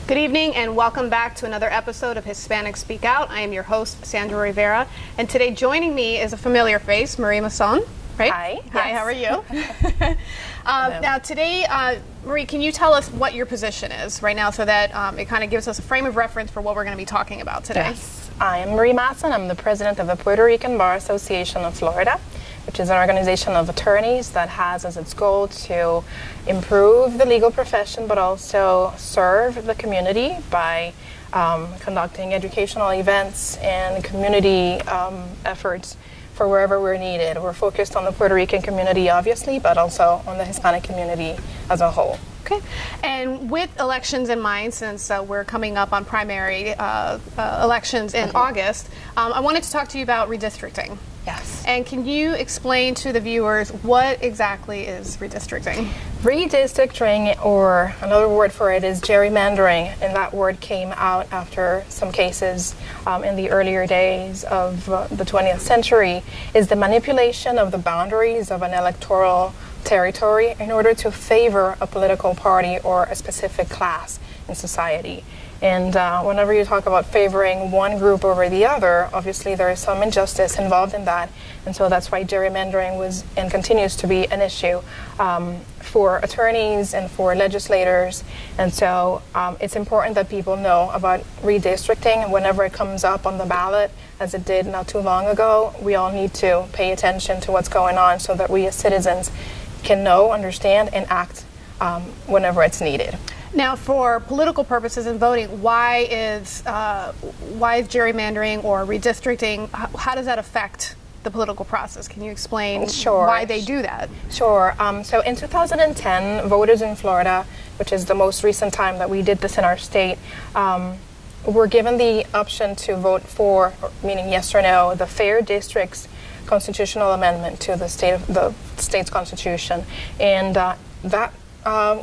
Good evening and welcome back to another episode of Hispanic Speak Out. I am your host, Sandra Rivera, and today joining me is a familiar face, Marie Masson. Right? Hi. Hi, Yes. how are you? Now today, Marie, can you tell us what your position is right now so that it kind of gives us a frame of reference for what we're going to be talking about today? Yes. I am Marie Masson. I'm the president of the Puerto Rican Bar Association of Florida, which is an organization of attorneys that has as its goal to improve the legal profession but also serve the community by conducting educational events and community efforts for wherever we're needed. We're focused on the Puerto Rican community, obviously, but also on the Hispanic community as a whole. Okay. And with elections in mind, since we're coming up on primary elections in August, I wanted to talk to you about redistricting. Yes. And can you explain to the viewers what exactly is redistricting? Redistricting, or another word for it, is gerrymandering, and that word came out after some cases in the earlier days of the 20th century, is the manipulation of the boundaries of an electoral territory in order to favor a political party or a specific class in society. And whenever you talk about favoring one group over the other, obviously there is some injustice involved in that. And so that's why gerrymandering was and continues to be an issue for attorneys and for legislators. And so it's important that people know about redistricting. Whenever it comes up on the ballot, as it did not too long ago, we all need to pay attention to what's going on so that we as citizens can know, understand, and act whenever it's needed. Now, for political purposes and voting, why is gerrymandering or redistricting? How does that affect the political process? Can you explain why they do that? Sure. So in 2010, voters in Florida, which is the most recent time that we did this in our state, were given the option to vote for, meaning yes or no, the Fair Districts constitutional amendment to the state's constitution, and that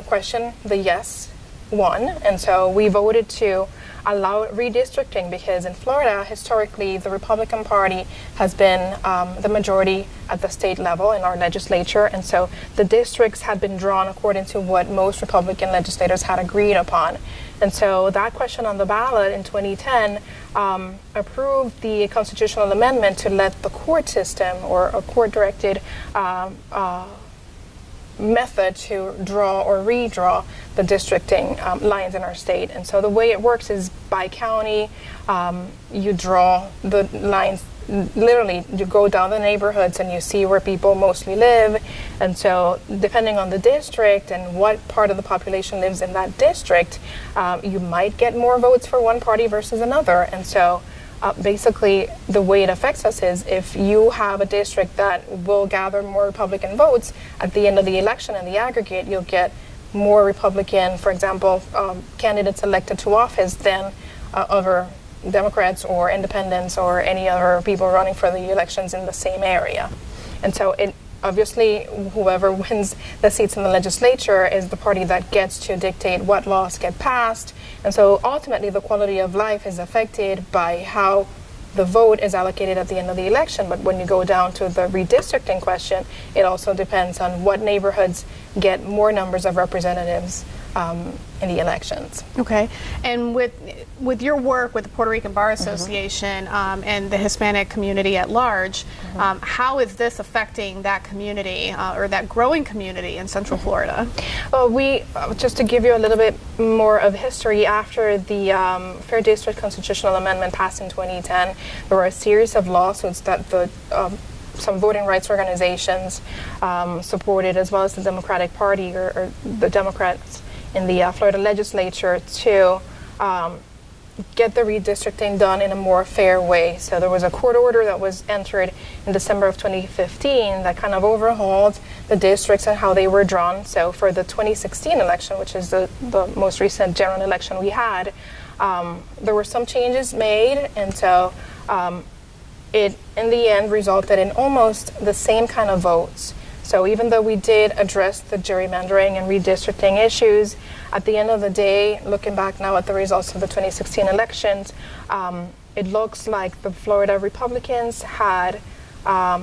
question, the yes, won, and so we voted to allow redistricting because in Florida, historically, the Republican Party has been the majority at the state level in our legislature, and so the districts had been drawn according to what most Republican legislators had agreed upon. And so that question on the ballot in 2010 approved the constitutional amendment to let the court system or a court-directed method to draw or redraw the districting lines in our state. And so the way it works is by county, you draw the lines, literally you go down the neighborhoods and you see where people mostly live. And so depending on the district and what part of the population lives in that district, you might get more votes for one party versus another. And so basically, the way it affects us is if you have a district that will gather more Republican votes, at the end of the election in the aggregate, you'll get more Republican, for example, candidates elected to office than other Democrats or independents or any other people running for the elections in the same area. And so it obviously, whoever wins the seats in the legislature is the party that gets to dictate what laws get passed. And so ultimately, the quality of life is affected by how the vote is allocated at the end of the election. But when you go down to the redistricting question, it also depends on what neighborhoods get more numbers of representatives in the elections. Okay. And with your work with the Puerto Rican Bar Association and the Hispanic community at large, how is this affecting that community or that growing community in Central Florida? Well, we, just to give you a little bit more of history, after the Fair District Constitutional Amendment passed in 2010, there were a series of lawsuits that some voting rights organizations supported, as well as the Democratic Party or the Democrats in the Florida legislature, to get the redistricting done in a more fair way. So there was a court order that was entered in December of 2015 that kind of overhauled the districts and how they were drawn. So for the 2016 election, which is the most recent general election we had, there were some changes made, and so it in the end resulted in almost the same kind of votes. So even though we did address the gerrymandering and redistricting issues, at the end of the day, looking back now at the results of the 2016 elections, it looks like the Florida Republicans had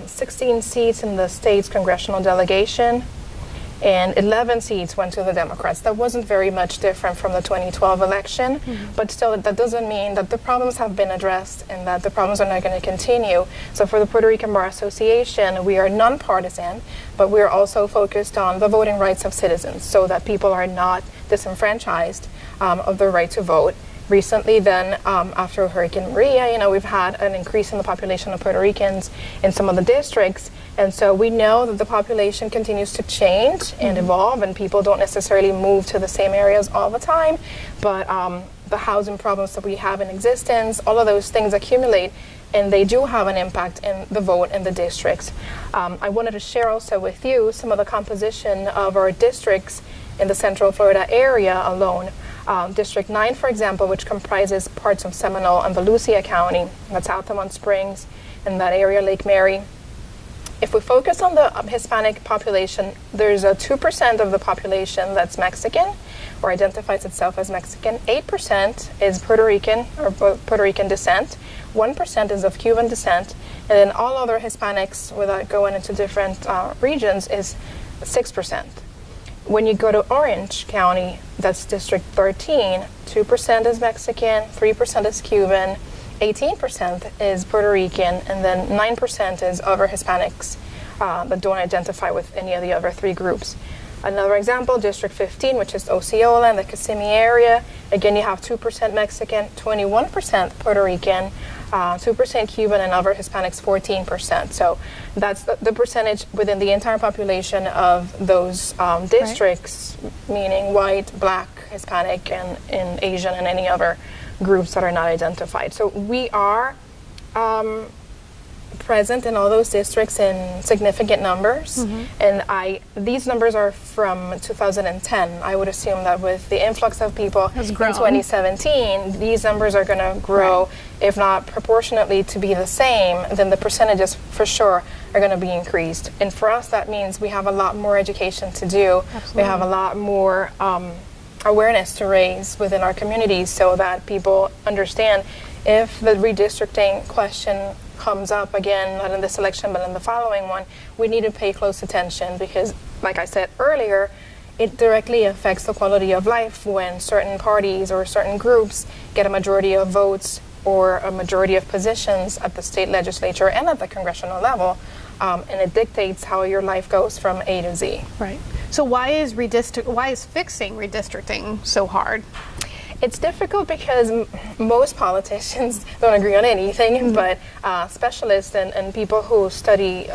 16 seats in the state's congressional delegation, and 11 seats went to the Democrats. That wasn't very much different from the 2012 election, but still that doesn't mean that the problems have been addressed and that the problems are not going to continue. So for the Puerto Rican Bar Association, we are nonpartisan, but we are also focused on the voting rights of citizens so that people are not disenfranchised of their right to vote. Recently then, after Hurricane Maria, we've had an increase in the population of Puerto Ricans in some of the districts. And so we know that the population continues to change and evolve, and people don't necessarily move to the same areas all the time. But the housing problems that we have in existence, all of those things accumulate, and they do have an impact in the vote in the districts. I wanted to share also with you some of the composition of our districts in the Central Florida area alone. District 9, for example, which comprises parts of Seminole and Volusia County, that's Altamont Springs, and that area, Lake Mary. If we focus on the Hispanic population, there's a 2% of the population that's Mexican or identifies itself as Mexican. 8% is Puerto Rican or Puerto Rican descent. 1% is of Cuban descent. And then all other Hispanics, without going into different regions, is 6%. When you go to Orange County, that's District 13, 2% is Mexican, 3% is Cuban, 18% is Puerto Rican, and then 9% is other Hispanics that don't identify with any of the other three groups. Another example, District 15, which is Osceola and the Kissimmee area. Again, you have 2% Mexican, 21% Puerto Rican, 2% Cuban, and other Hispanics 14%. So that's the percentage within the entire population of those districts, meaning white, black, Hispanic, and Asian, and any other groups that are not identified. So we are present in all those districts in significant numbers, and these numbers are from 2010. I would assume that with the influx of people in 2017, these numbers are going to grow, if not proportionately to be the same, then the percentages for sure are going to be increased. And for us, that means we have a lot more education to do. Absolutely. We have a lot more awareness to raise within our communities so that people understand if the redistricting question comes up again, not in this election, but in the following one, we need to pay close attention because, like I said earlier, it directly affects the quality of life when certain parties or certain groups get a majority of votes or a majority of positions at the state legislature and at the congressional level, and it dictates how your life goes from A to Z. Right. So why is fixing redistricting so hard? It's difficult because most politicians don't agree on anything, but specialists and people who study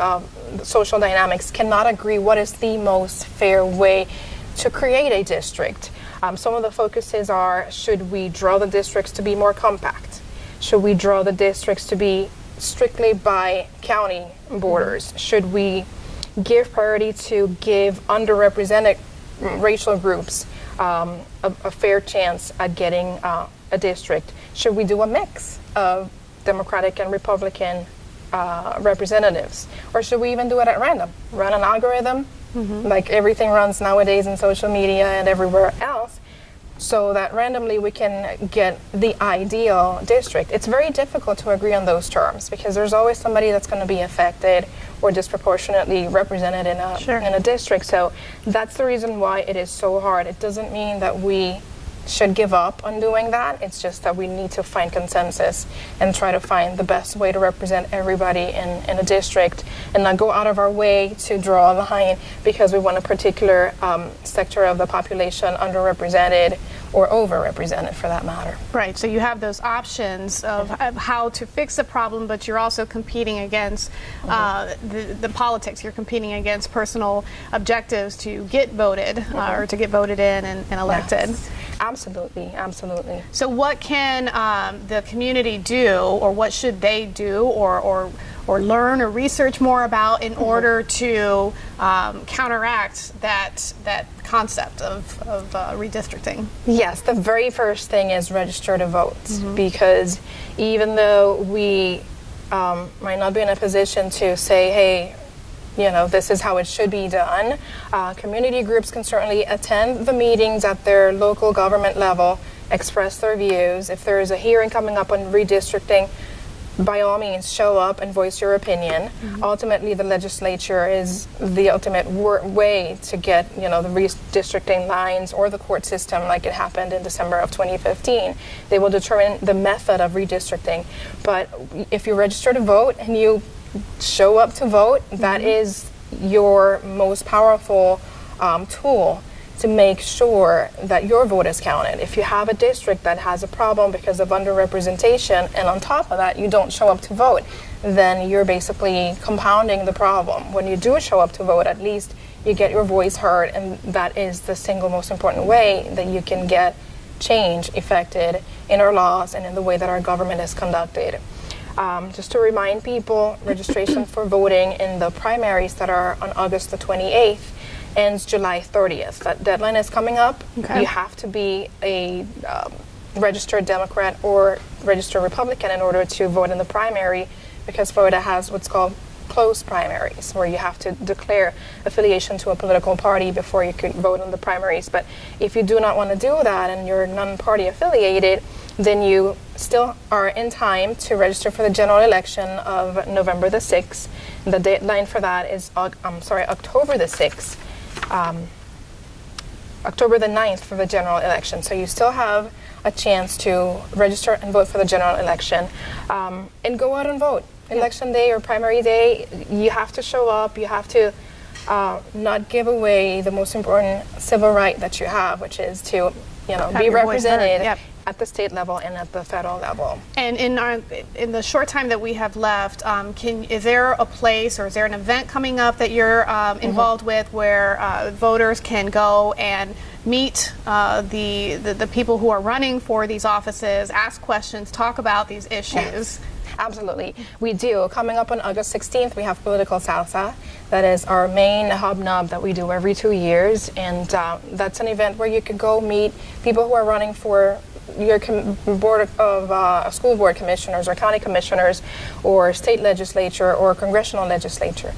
social dynamics cannot agree what is the most fair way to create a district. Some of the focuses are, should we draw the districts to be more compact? Should we draw the districts to be strictly by county borders? Should we give priority to give underrepresented racial groups a fair chance at getting a district? Should we do a mix of Democratic and Republican representatives? Or should we even do it at random? Run an algorithm, like everything runs nowadays in social media and everywhere else, so that randomly we can get the ideal district. It's very difficult to agree on those terms because there's always somebody that's going to be affected or disproportionately represented in a district. So that's the reason why it is so hard. It doesn't mean that we should give up on doing that. It's just that we need to find consensus and try to find the best way to represent everybody in a district and not go out of our way to draw a line because we want a particular sector of the population underrepresented or overrepresented for that matter. Right, so you have those options of how to fix the problem, but you're also competing against the politics. You're competing against personal objectives to get voted or to get voted in and elected. Yes. Absolutely, absolutely. So what can the community do, or what should they do, or learn or research more about in order to counteract that concept of redistricting? Yes, the very first thing is register to vote, because even though we might not be in a position to say, hey, this is how it should be done. Community groups can certainly attend the meetings at their local government level, express their views. If there is a hearing coming up on redistricting, by all means, show up and voice your opinion. Ultimately, the legislature is the ultimate way to get, the redistricting lines, or the court system, like it happened in December of 2015. They will determine the method of redistricting. But if you register to vote and you show up to vote, that is your most powerful tool to make sure that your vote is counted. If you have a district that has a problem because of underrepresentation, and on top of that you don't show up to vote, then you're basically compounding the problem. When you do show up to vote, at least you get your voice heard, and that is the single most important way that you can get change effected in our laws and in the way that our government is conducted. Just to remind people, registration for voting in the primaries that are on August the 28th ends July 30th. That deadline is coming up. Okay. You have to be a registered Democrat or registered Republican in order to vote in the primary, because Florida has what's called closed primaries, where you have to declare affiliation to a political party before you can vote in the primaries. But if you do not want to do that and you're non-party affiliated, then you still are in time to register for the general election of November the 6th. The deadline for that is October the 6th. October the 9th for the general election. So you still have a chance to register and vote for the general election, and go out and vote. Election day or primary day, you have to show up. You have to not give away the most important civil right that you have, which is to be represented at the state level and at the federal level. And in the short time that we have left, is there a place, or is there an event coming up that you're involved with, where voters can go and meet the people who are running for these offices, ask questions, talk about these issues? Absolutely. We do. Coming up on August 16th, we have Political Salsa. That is our main hobnob that we do every 2 years. And that's an event where you can go meet people who are running for your board of school board commissioners, or county commissioners, or state legislature, or congressional legislature.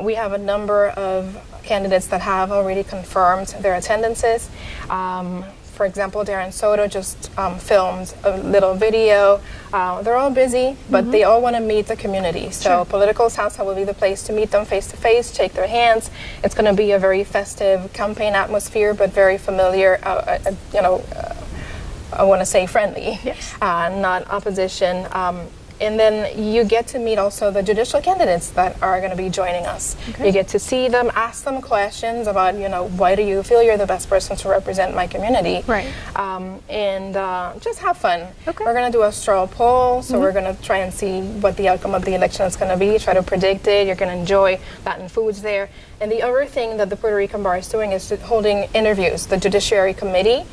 We have a number of candidates that have already confirmed their attendances. For example, Darren Soto just filmed a little video. They're all busy, but they all want to meet the community. So Political Salsa will be the place to meet them face to face, shake their hands. It's going to be a very festive campaign atmosphere, but very familiar, I want to say friendly, not opposition. And then you get to meet also the judicial candidates that are going to be joining us. You get to see them, ask them questions about, why do you feel you're the best person to represent my community? Right. And just have fun. We're going to do a straw poll, so we're going to try and see what the outcome of the election is going to be, try to predict it. You're going to enjoy Latin foods there. And the other thing that the Puerto Rican Bar is doing is holding interviews. The Judiciary Committee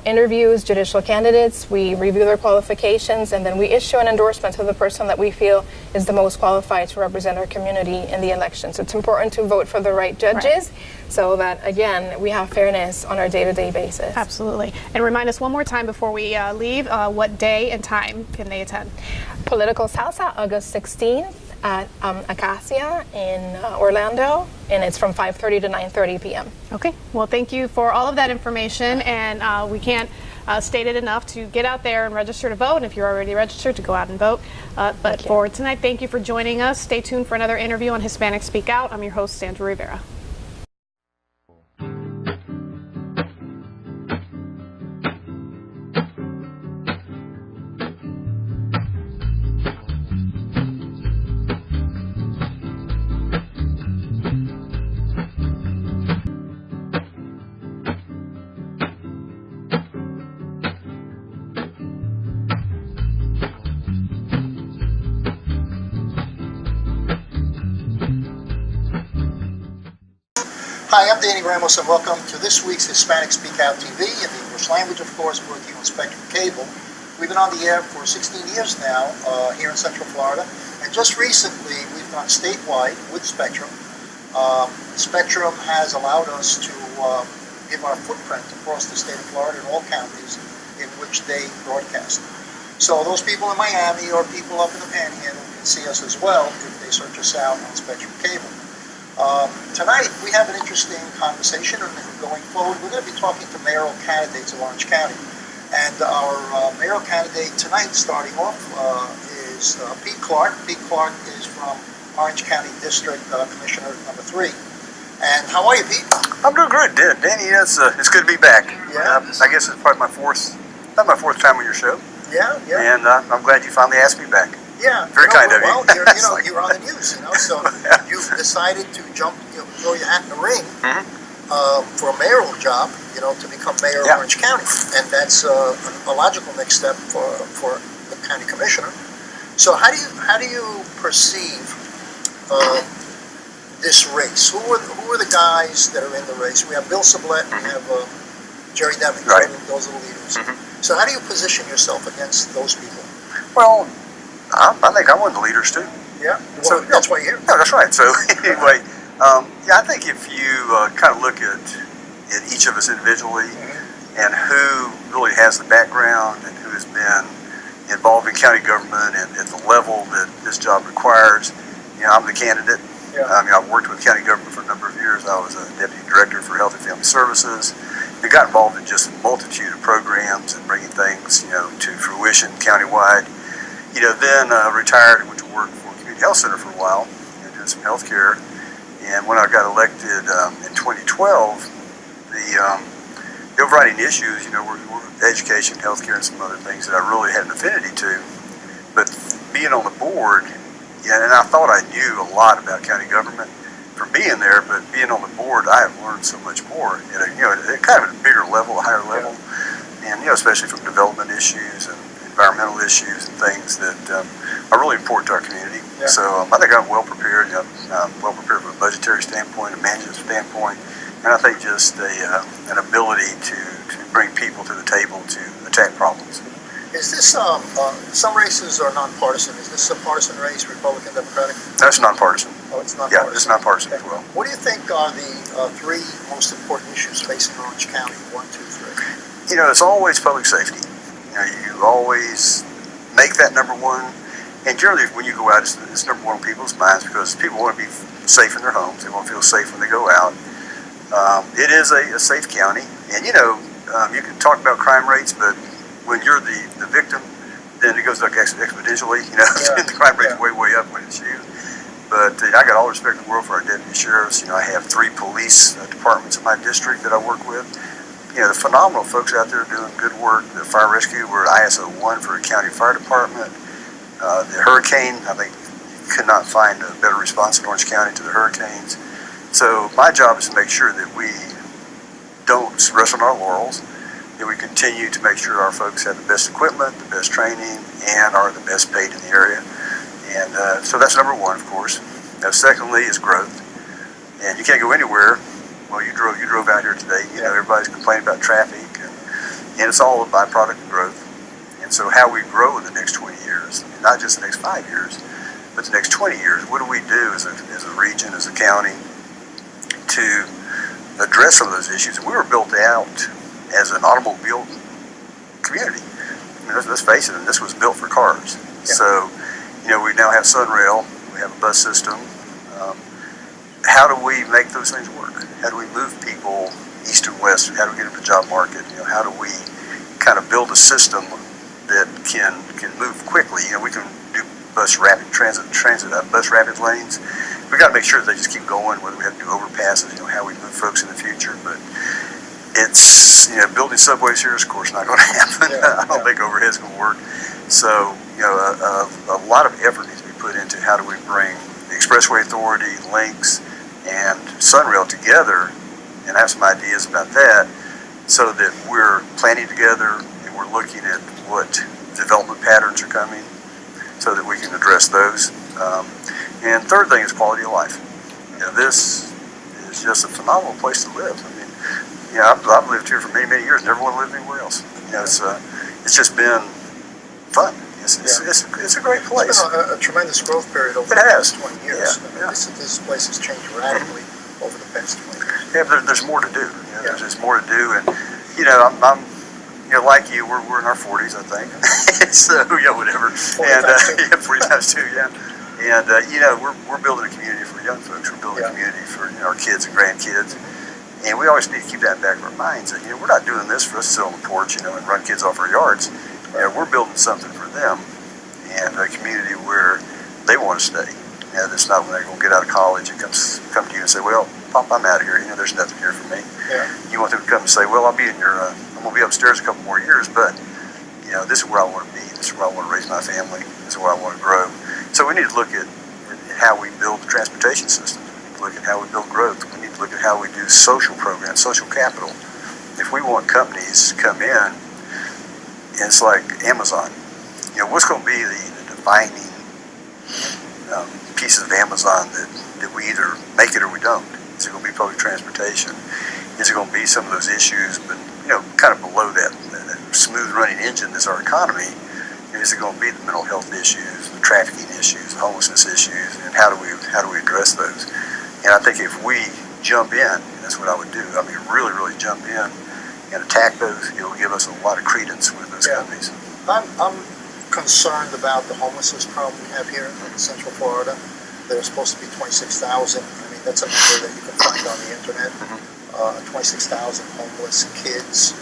interviews judicial candidates. We review their qualifications, and then we issue an endorsement to the person that we feel is the most qualified to represent our community in the elections. It's important to vote for the right judges, so that, again, we have fairness on our day-to-day basis. Absolutely. And remind us one more time before we leave, what day and time can they attend? Political Salsa, August 16th at Acacia in Orlando, and it's from 5:30 to 9:30 p.m. Okay. Well, thank you for all of that information, and we can't state it enough to get out there and register to vote, and if you're already registered, to go out and vote. But for tonight, thank you for joining us. Stay tuned for another interview on Hispanic Speak Out. I'm your host, Sandra Rivera. Hi, I'm Danny Ramos, and welcome to this week's Hispanic Speak Out TV in the English language, of course, working on Spectrum Cable. We've been on the air for 16 years now here in Central Florida, and just recently we've gone statewide with Spectrum. Spectrum has allowed us to give our footprint across the state of Florida in all counties in which they broadcast. So those people in Miami or people up in the Panhandle can see us as well if they search us out on Spectrum Cable. Tonight we have an interesting conversation, and going forward we're going to be talking to mayoral candidates of Orange County. And our mayoral candidate tonight, starting off, is Pete Clarke. Pete Clarke is from Orange County District Commissioner number 3. And how are you, Pete? I'm doing good, Danny. It's good to be back. Yeah. I guess it's probably my fourth time on your show. Yeah, yeah. And I'm glad you finally asked me back. Yeah. Very kind of you. Well, you're on the news, so you've decided to throw your hat in the ring for a mayoral job, to become mayor of Orange County. And that's a logical next step for the county commissioner. So how do you perceive this race? Who are the guys that are in the race? We have Bill Sublette and we have Jerry Deming. Right. Those are the leaders. So how do you position yourself against those people? Well, I think I'm one of the leaders too. Yeah. Well, that's why you're here. No, that's right. So anyway, I think if you kind of look at each of us individually and who really has the background and who has been involved in county government and at the level that this job requires, I'm the candidate. Yeah. I've worked with county government for a number of years. I was a deputy director for Health and Family Services. And got involved in just a multitude of programs and bringing things, to fruition countywide. Then retired and went to work for a community health center for a while, doing some health care. And when I got elected in 2012, the overriding issues, were education, health care, and some other things that I really had an affinity to. But being on the board, and I thought I knew a lot about county government from being there, but being on the board, I have learned so much more at a kind of a bigger level, a higher level, and especially from development issues and environmental issues and things that are really important to our community. Yeah. So I think I'm well prepared. I'm well prepared from a budgetary standpoint, a management standpoint, and I think just an ability to bring people to the table to attack problems. Is this some races are nonpartisan? Is this a partisan race, Republican, Democratic? That's nonpartisan. Oh, it's nonpartisan. Yeah, it's nonpartisan as well. What do you think are the 3 most important issues facing Orange County? 1, 2, 3. It's always public safety. You always make that number one. And generally, when you go out, it's number one on people's minds because people want to be safe in their homes. They want to feel safe when they go out. It is a safe county. And, you can talk about crime rates, but when you're the victim, then it goes up exponentially. The crime rate's way up when it's you. But I got all the respect in the world for our deputy sheriffs. I have 3 police departments in my district that I work with. The phenomenal folks out there doing good work. The fire rescue, we're at ISO 1 for a county fire department. The hurricane, I think you could not find a better response in Orange County to the hurricanes. So my job is to make sure that we don't rest on our laurels, that we continue to make sure our folks have the best equipment, the best training, and are the best paid in the area. And so that's number 1, of course. Secondly is growth. And you can't go anywhere. Well, you drove out here today. Everybody's complaining about traffic, and it's all a byproduct of growth. And so how we grow in the next 20 years, not just the next 5 years, but the next 20 years, what do we do as a region, as a county, to address some of those issues? And we were built out as an automobile community. Let's face it, and this was built for cars. Yeah. So, we now have Sunrail, we have a bus system. How do we make those things work? How do we move people east and west? How do we get into the job market? How do we kind of build a system that can move quickly? We can do bus rapid lanes. We got to make sure that they just keep going, whether we have to do overpasses, how we move folks in the future. But it's, building subways here is, of course, not going to happen. I don't think overhead's going to work. So, a lot of effort needs to be put into how do we bring the Expressway Authority, links, and Sunrail together and have some ideas about that so that we're planning together and we're looking at what development patterns are coming so that we can address those. And third thing is quality of life. This is just a phenomenal place to live. I've lived here for many, many years, never want to live anywhere else. It's just been fun. It's a great place. It's been a tremendous growth period over the past 20 years. This place has changed radically over the past 20 years. Yeah, but there's more to do. There's more to do, and I'm like you, we're in our 40s, I think. So whatever. 40 times 2, And we're building a community for young folks. We're building a community for our kids and grandkids. And we always need to keep that in the back of our minds that we're not doing this for us to sit on the porch, and run kids off our yards. We're building something for them, and a community where they want to stay. You know, that's not when they're going to get out of college and come to you and say, well, Pop, I'm out of here. You know, there's nothing here for me. Yeah. You want them to come and say, well, I'll be in your, I'm going to be upstairs a couple more years, but, you know, this is where I want to be. This is where I want to raise my family. This is where I want to grow. So we need to look at how we build the transportation system. We need to look at how we build growth. We need to look at how we do social programs, social capital. If we want companies to come in, it's like Amazon. You know, what's going to be the defining pieces of Amazon that we either make it or we don't? Is it going to be public transportation? Is it going to be some of those issues, but, you know, kind of below that smooth running engine that's our economy? Is it going to be the mental health issues, the trafficking issues, the homelessness issues, and how do we address those? And I think if we jump in, and that's what I would do, I mean, really, really jump in and attack those, it'll give us a lot of credence with those companies. I'm concerned about the homelessness problem we have here in Central Florida. There's supposed to be 26,000. I mean, that's a number that you can find on the internet. 26,000 homeless kids.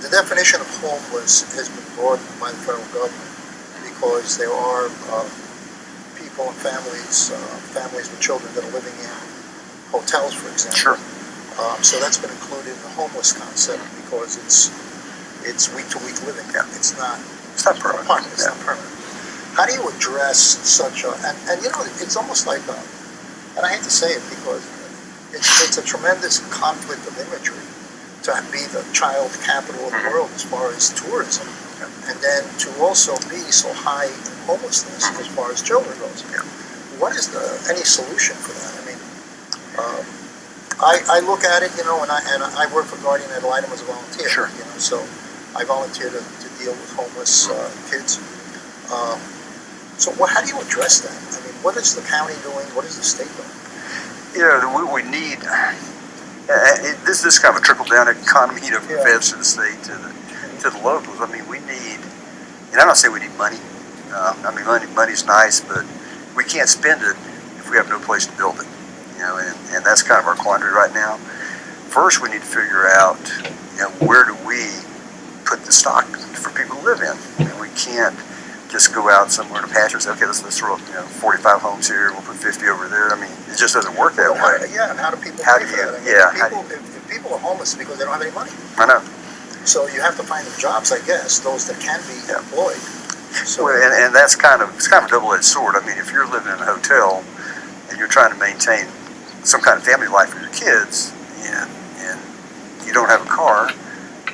The definition of homeless has been broadened by the federal government because there are people and families with children that are living in hotels, for example. Sure. So that's been included in the homeless concept because it's week-to-week living. Yeah. It's not permanent. It's not permanent. How do you address such a and you know, it's almost like and I hate to say it because it's a tremendous conflict of imagery to be the child capital of the world as far as tourism, and then to also be so high in homelessness as far as children goes. What is any solution for that? I mean, I look at it, you know, and I work for Guardian Ad Litem as a volunteer. Sure. You know, so I volunteer to deal with homeless kids. So how do you address that? I mean, what is the county doing? What is the state doing? You know, we need, this is kind of a trickle-down economy, you know, from the feds to the state to the locals. I mean, we need, and I'm not saying we need money. I mean, money's nice, but we can't spend it if we have no place to build it. You know, and that's kind of our quandary right now. First, we need to figure out, you know, where do we put the stock for people to live in? I mean, we can't just go out somewhere in a pasture and say, okay, let's throw up, you know, 45 homes here, we'll put 50 over there. I mean, it just doesn't work that way. And how do people pay for that? I mean, if people are homeless because they don't have any money. I know. So you have to find them jobs, I guess, those that can be employed. So, well, and that's kind of a double-edged sword. I mean, if you're living in a hotel and you're trying to maintain some kind of family life for your kids, and you don't have a car,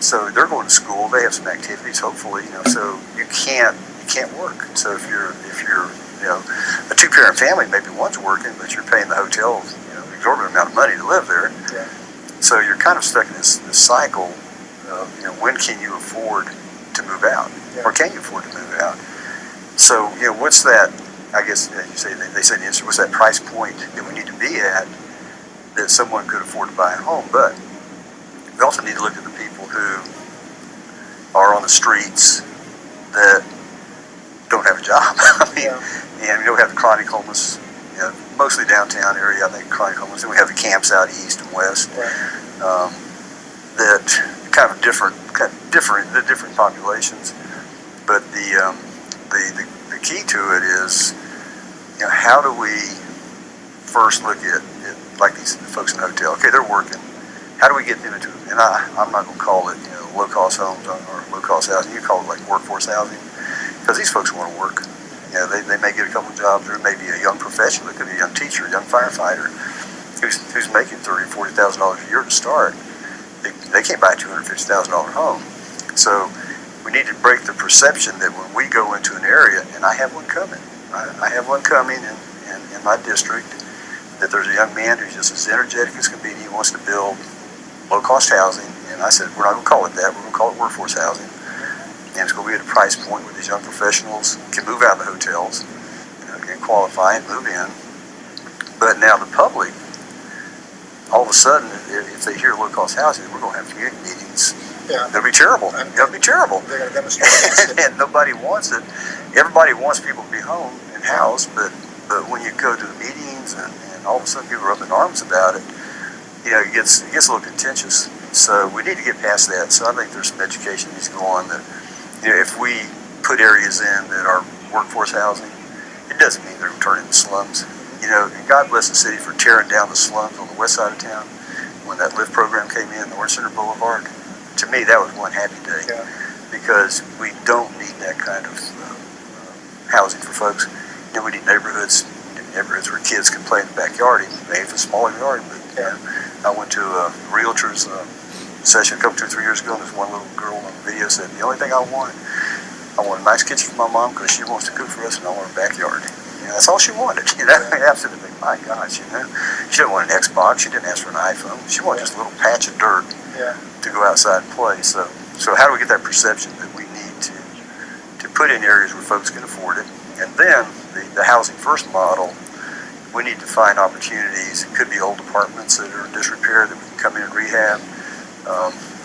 so they're going to school, they have some activities, hopefully, you know, so you can't work. So if you're you know, a two-parent family, maybe one's working, but you're paying the hotel, you know, an exorbitant amount of money to live there. Yeah. So you're kind of stuck in this cycle of, you know, when can you afford to move out, or can you afford to move out? So, you know, what's that? I guess you say they say the answer. What's that price point that we need to be at that someone could afford to buy a home? But we also need to look at the people who are on the streets that don't have a job. I mean, and we don't have the chronic homeless, you know, mostly downtown area, I think, chronic homeless. And we have the camps out east and west that kind of different populations. But the key to it is, you know, how do we first look at like these folks in the hotel? Okay, they're working. How do we get them into? And I'm not going to call it, you know, low-cost homes or low-cost housing. You call it like workforce housing, because these folks want to work. You know, they may get a couple jobs, or maybe a young professional. It could be a young teacher, a young firefighter, who's making $30,000 or $40,000 a year to start. They can't buy a $250,000 home. So we need to break the perception that when we go into an area, and I have one coming. I have one coming in my district, that there's a young man who's just as energetic as can be. He wants to build low-cost housing, and I said, we're not going to call it that. We're going to call it workforce housing. And it's going to be at a price point where these young professionals can move out of the hotels, you know, can qualify and move in. But now the public, all of a sudden, if they hear low-cost housing, we're going to have community meetings. Yeah. They'll be terrible. They'll be terrible. They're going to demonstrate against it. And nobody wants it. Everybody wants people to be home and housed, but when you go to the meetings and all of a sudden people are up in arms about it, you know, it gets a little contentious. So we need to get past that. So I think there's some education that needs to go on that, you know, if we put areas in that are workforce housing, it doesn't mean they're going to turn into slums. You know, and God bless the city for tearing down the slums on the west side of town. When that LIFT program came in, the Orange Center Boulevard, to me that was one happy day, because we don't need that kind of housing for folks. You know, we need neighborhoods where kids can play in the backyard, even maybe if it's a smaller yard. But you know, I went to a realtor's session a couple, 2 or 3 years ago, and this one little girl on the video said, the only thing I want a nice kitchen for my mom because she wants to cook for us, and I want a backyard. You know, that's all she wanted. You know, absolutely. My gosh, you know, she didn't want an Xbox. She didn't ask for an iPhone. She wanted just a little patch of dirt to go outside and play. So how do we get that perception that we need to put in areas where folks can afford it? And then the housing first model, we need to find opportunities. It could be old apartments that are in disrepair that we can come in and rehab,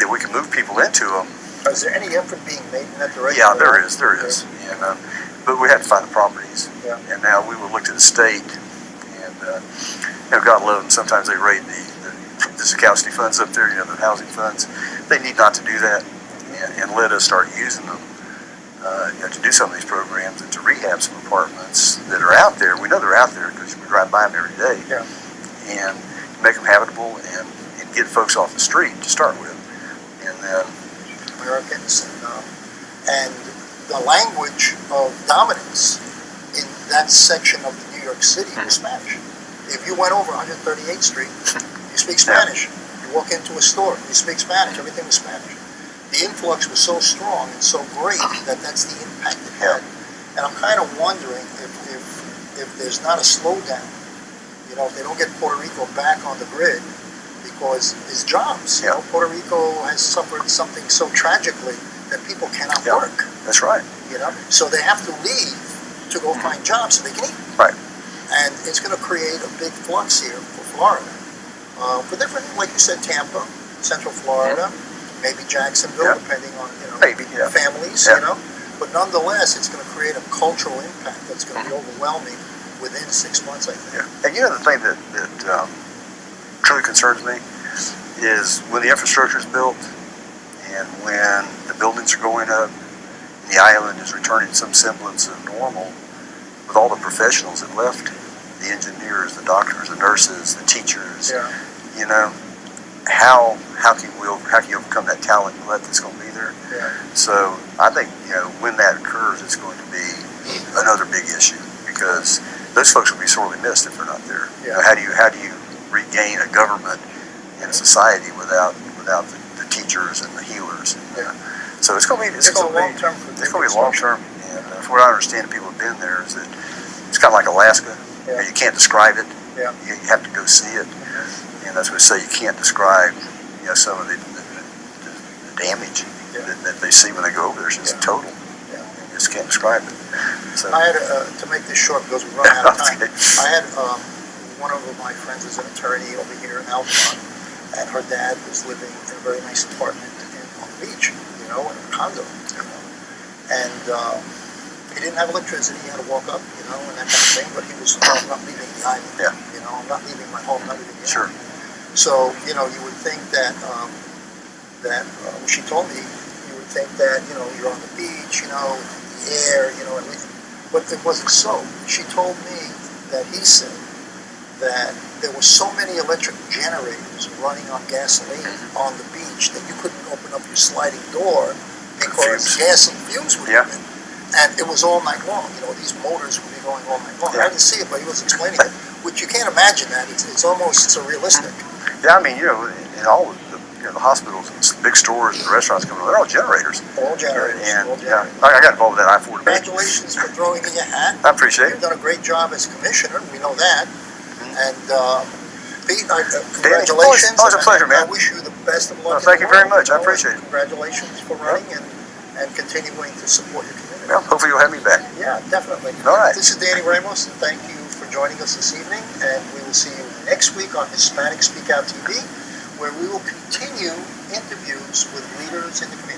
that we can move people into them. Is there any effort being made in that direction? Yeah, there is. And, but we have to find the properties. Yeah. And now we will look to the state, and you know, God love them. Sometimes they raid the Zukowski funds up there. You know, the housing funds. They need not to do that, and let us start using them. You know, to do some of these programs and to rehab some apartments that are out there. We know they're out there because we drive by them every day. Yeah. And make them habitable and get folks off the street to start with. And then Americans and the language of dominance in that section of New York City was Spanish. If you went over 138th Street, you speak Spanish. You walk into a store, you speak Spanish. Everything was Spanish. The influx was so strong and so great that that's the impact it had. And I'm kind of wondering if there's not a slowdown. You know, if they don't get Puerto Rico back on the grid, because it's jobs. You know, Puerto Rico has suffered something so tragically that people cannot work. That's right. You know, so they have to leave to go find jobs so they can eat. Right. And it's going to create a big flux here for Florida. For different, like you said, Tampa, Central Florida, maybe Jacksonville, depending on, you know, families, you know. But nonetheless, it's going to create a cultural impact that's going to be overwhelming within 6 months, I think. And you know, the thing that truly concerns me is when the infrastructure is built and when the buildings are going up and the island is returning some semblance of normal, with all the professionals that left, the engineers, the doctors, the nurses, the teachers, you know, how can you overcome that talent glut that's going to be there? So I think, you know, when that occurs, it's going to be another big issue, because those folks will be sorely missed if they're not there. You know, how do you regain a government and a society without the teachers and the healers? So it's going to be long term. And from what I understand, people have been there, is that it's kind of like Alaska. You know, you can't describe it. You have to go see it. And that's what I say. You can't describe, you know, some of the damage that they see when they go over there. It's just total. You just can't describe it. So I had to make this short because we're running out of time. I had one of my friends is an attorney over here in Altamont, and her dad was living in a very nice apartment on the beach, you know, in a condo, you know. And he didn't have electricity. He had to walk up, you know, and that kind of thing. But he was, I'm not leaving the island. You know, I'm not leaving my home. I'm not leaving the island. So, you know, you would think that she told me, you would think that, you know, you're on the beach, you know, the air, you know, everything. But it wasn't so. She told me that he said that there were so many electric generators running on gasoline on the beach that you couldn't open up your sliding door because gas and fumes would come in. And it was all night long. You know, these motors would be going all night long. I didn't see it, but he was explaining it, which you can't imagine that. It's almost surrealistic. I mean, you know, in all the hospitals and big stores and the restaurants coming on, they're all generators. All generators. And I got involved with that I-4 debate. Congratulations for throwing in your hat. I appreciate it. You've done a great job as commissioner. We know that. And Pete, congratulations. Always a pleasure, man. I wish you the best of luck. Thank you very much. I appreciate it. Congratulations for running and continuing to support your community. Well, hopefully you'll have me back. Yeah, definitely. All right. This is Danny Ramos, and thank you for joining us this evening. And we will see you next week on Hispanic SpeakOut TV, where we will continue interviews with leaders in the community.